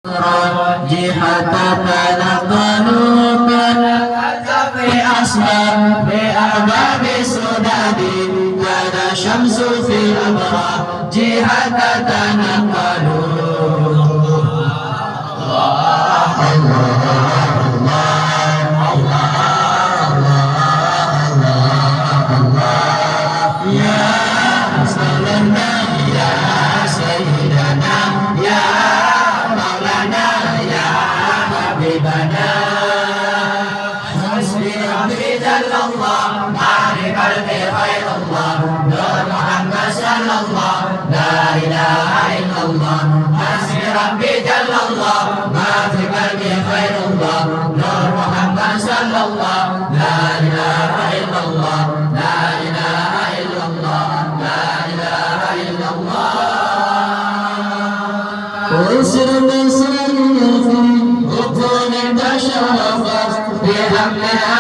جهة تنقلوا كالأسف أصفر بأرباب سداد كان شمس في الأبرار جهة تنقلوا ويسر بسر في بطون تشرفت بحمل